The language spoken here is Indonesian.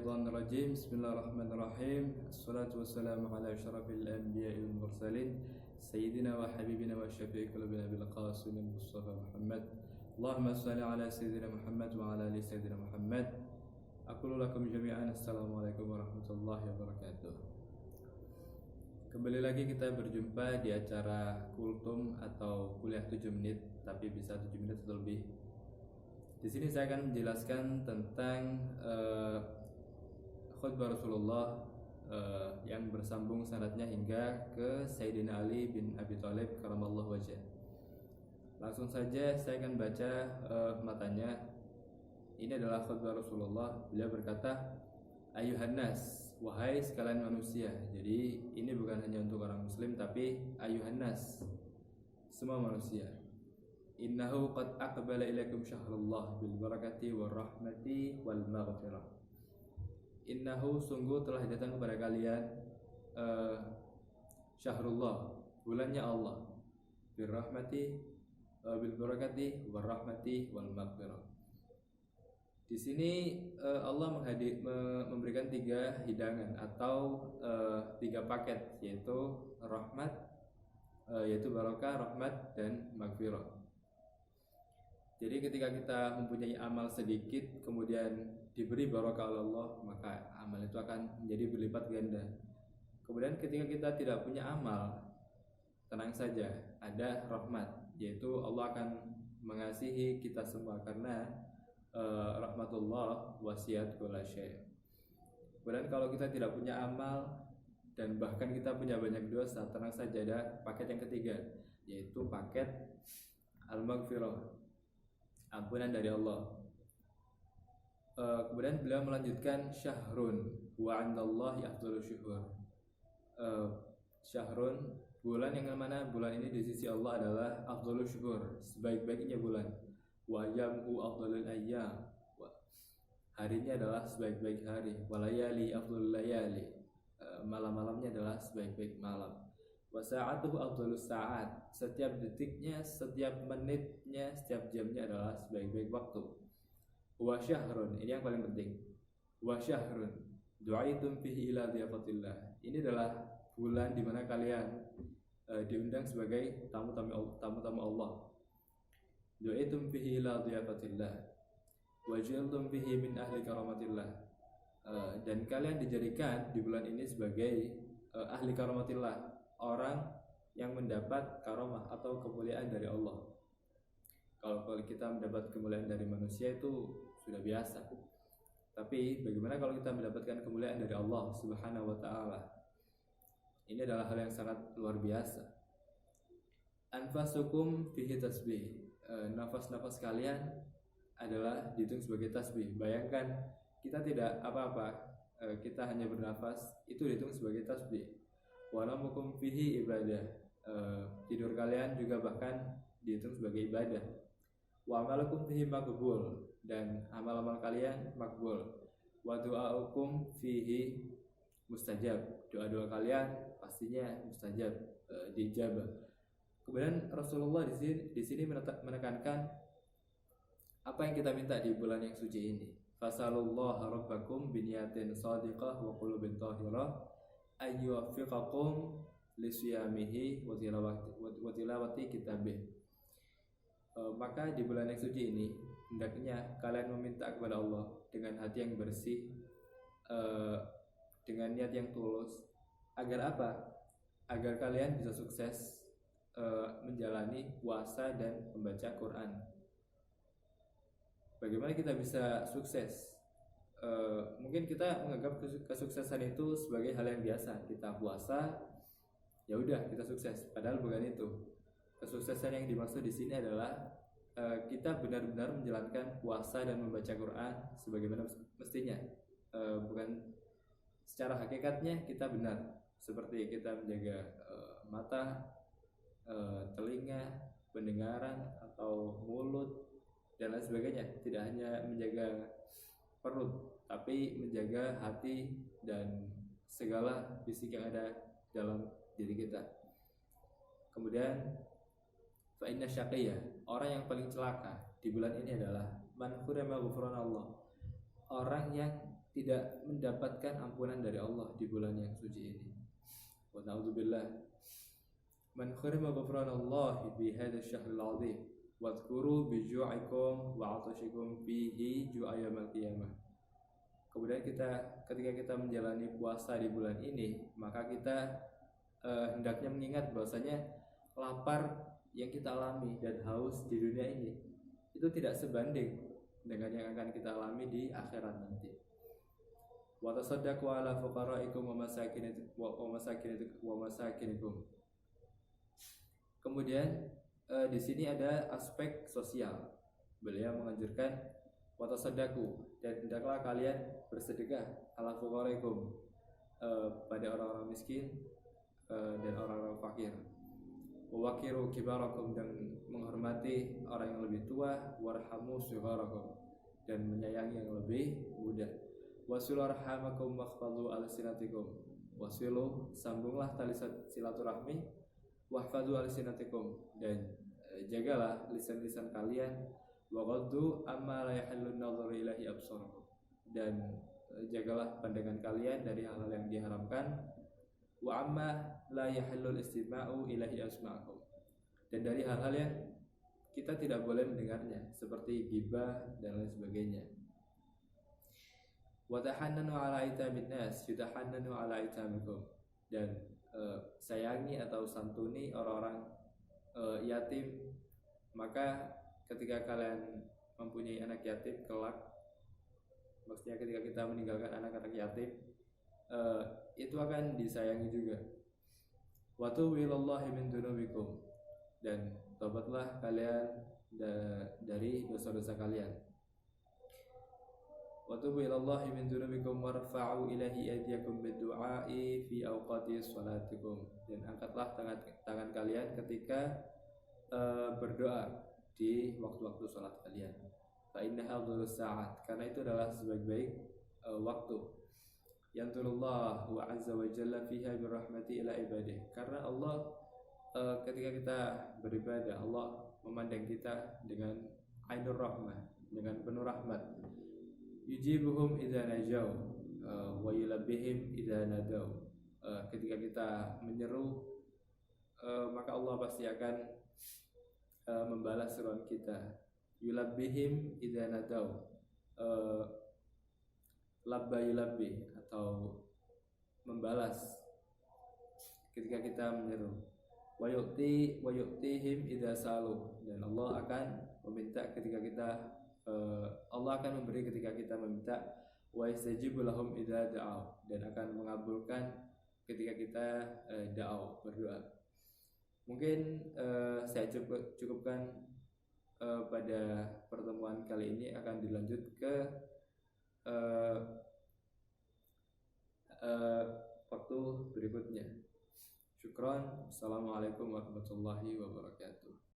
الشيطان الرجيم بسم الله الرحمن الرحيم الصلاة والسلام على أشرف الأنبياء والمرسلين سيدنا وحبيبنا وشفيع قلوبنا بالقاسم المصطفى محمد اللهم صل على سيدنا محمد وعلى آل سيدنا محمد أقول لكم جميعا السلام عليكم ورحمة الله وبركاته. Kembali lagi kita berjumpa di acara Kultum atau kuliah 7 menit, tapi bisa 7 menit atau lebih. Di sini saya akan menjelaskan tentang khutbah Rasulullah yang bersambung sanadnya hingga ke Sayyidina Ali bin Abi Thalib karamallahu wajhah. Langsung saja saya akan baca matanya. Ini adalah khutbah Rasulullah. Beliau berkata, "Ayuhan nas, wahai sekalian manusia." Jadi ini bukan hanya untuk orang muslim, tapi ayuhan nas, semua manusia. Innahu qad aqbala ilaikum syahrullah bil barakati war rahmati wal maghfirah. Innahu sungguh telah datang kepada kalian syahrullah, bulannya Allah, bil rahmati bil barakati war rahmati wal maghfirah. Di sini Allah memberikan 3 hidangan atau 3 paket, yaitu rahmat, yaitu barakah, rahmat dan maghfirah. Jadi ketika kita mempunyai amal sedikit kemudian diberi barakah oleh Allah, maka amal itu akan menjadi berlipat ganda. Kemudian ketika kita tidak punya amal, tenang saja, ada rahmat, yaitu Allah akan mengasihi kita semua karena rahmatullah wasiat kulla syai'. Kemudian kalau kita tidak punya amal dan bahkan kita punya banyak dosa, tenang saja, ada paket yang ketiga, yaitu paket al-maghfirah, ampunan dari Allah. Kemudian beliau melanjutkan syahrun wa 'indallahi afdhalus syuhur. Syahrun, bulan yang mana bulan ini di sisi Allah adalah afdhalus syuhur, sebaik-baiknya bulan. Wa yamhu afdhalul ayyam, harinya adalah sebaik-baik hari. Wa layali afdhalul layali, malam-malamnya adalah sebaik-baik malam. Wa sa'atuhu afdhalus sa'at, setiap detiknya, setiap menitnya, setiap jamnya adalah sebaik-baik waktu. Wa syahrun, ini yang paling penting. Wa syahrun du'aitum fihi ila dhiyafatillah, ini adalah bulan di mana kalian diundang sebagai tamu-tamu Allah. Du'aitum fihi ila dhiyafatillah wa ja'altum fihi min ahli karamatillah, dan kalian dijadikan di bulan ini sebagai ahli karamatillah, orang yang mendapat karamah atau kemuliaan dari Allah. Kalau kita mendapat kemuliaan dari manusia itu sudah biasa, tapi bagaimana kalau kita mendapatkan kemuliaan dari Allah Subhanahu wa ta'ala? Ini adalah hal yang sangat luar biasa. Anfasukum fihi tasbih, nafas-nafas kalian adalah dihitung sebagai tasbih. Bayangkan kita tidak apa-apa, kita hanya bernafas, itu dihitung sebagai tasbih. Wa namukum fihi ibadah, tidur kalian juga bahkan dihitung sebagai ibadah. Wa amalukum fihi maqbul, dan amal-amal kalian makbul. Wa du'aukum fihi mustajab, doa-doa kalian pastinya mustajab, diijabah. Kemudian Rasulullah di sini menekankan apa yang kita minta di bulan yang suci ini. Fasalullaha rabbakum biniyatin shadiqah wa qulubin tahirah ayyuwaffiqakum lisiyamihi wa tilawati kitabih. Maka di bulan yang suci ini hendaknya kalian meminta kepada Allah dengan hati yang bersih, dengan niat yang tulus. Agar apa? Agar kalian bisa sukses menjalani puasa dan membaca Quran. Bagaimana kita bisa sukses? Mungkin kita menganggap kesuksesan itu sebagai hal yang biasa. Kita puasa, ya udah kita sukses. Padahal bukan itu. Kesuksesan yang dimaksud di sini adalah kita benar-benar menjalankan puasa dan membaca Quran sebagaimana mestinya. Bukan secara hakikatnya kita benar, seperti kita menjaga mata, telinga, pendengaran atau mulut dan lain sebagainya. Tidak hanya menjaga perut, tapi menjaga hati dan segala fisik yang ada dalam diri kita. Kemudian fa inna syaqiyya, orang yang paling celaka di bulan ini adalah man hurima ghufran Allah, orang yang tidak mendapatkan ampunan dari Allah di bulan yang suci ini. Wa na'udzubillah. Man kharima ghufranallahi bi hadzal syahril 'adzim wadhkuru bi ju'ikum wa 'atashikum fihi ju'a yaumil qiyamah. Kemudian ketika kita menjalani puasa di bulan ini, maka kita hendaknya mengingat bahwasanya lapar yang kita alami dan haus di dunia ini itu tidak sebanding dengan yang akan kita alami di akhirat nanti. Wa tasaddaqu ala fuqara'ikum wa masakinikum. Kemudian di sini ada aspek sosial. Beliau menganjurkan wa tasaddaqu, dan hendaklah kalian bersedekah ala fuqara'ikum, pada orang-orang miskin dan orang-orang fakir. Wa waqiru kibarakum, dan menghormati orang yang lebih tua. Warhamu shigharakum, dan menyayangi yang lebih muda. Wasilu arhamakum wahfadhu alsinatikum, wasilu, sambunglah tali silaturahmi. Wahfadhu alsinatikum, dan jagalah lisan-lisan kalian. Waghaddu amma la yahillu an-nadharu ilahi absarakum, dan jagalah pandangan kalian dari hal-hal yang diharamkan. Wa amma la yahillu al-istima'u ilahi asma'akum, dan dari hal-hal yang kita tidak boleh mendengarnya seperti ghibah dan lain sebagainya. Wa tahannanu ala itamin nas yutahannanu ala itamikum, dan sayangi atau santuni orang-orang yatim, maka ketika kalian mempunyai anak yatim kelak, maksudnya ketika kita meninggalkan anak-anak yatim, itu akan disayangi juga. Wa tubu ilallahi min dunubikum, dan tobatlah kalian dari dosa-dosa kalian. Wa tubu ilallahi min dunubikum warfa'u ilahi aydiyakum bid-du'a'i fi awqati sholatikum, dan angkatlah tangan kalian ketika berdoa di waktu-waktu salat kalian. Fa innaha afdhalus sa'at, karena itu adalah sebaik-baik waktu. Yanturullahu azza wa jalla fiha birahmati ila ibadih, karena Allah ketika kita beribadah, Allah memandang kita dengan ainur rahmah, dengan penuh rahmat. Yujibuhum idza najaw wa yulabbihim idza nadaw. Ketika kita menyeru, maka Allah pasti akan membalas seruan kita. Yulabbihim idza nadaw, labba yulabbi, atau membalas ketika kita menyeru. Wa yu'tihim idza salu, dan Allah akan meminta ketika kita Allah akan memberi ketika kita meminta. Wa yastajibu lahum idza da'u, dan akan mengabulkan ketika kita da'u, berdoa. Mungkin saya cukupkan pada pertemuan kali ini, akan dilanjut ke waktu berikutnya. Syukran. Assalamualaikum warahmatullahi wabarakatuh.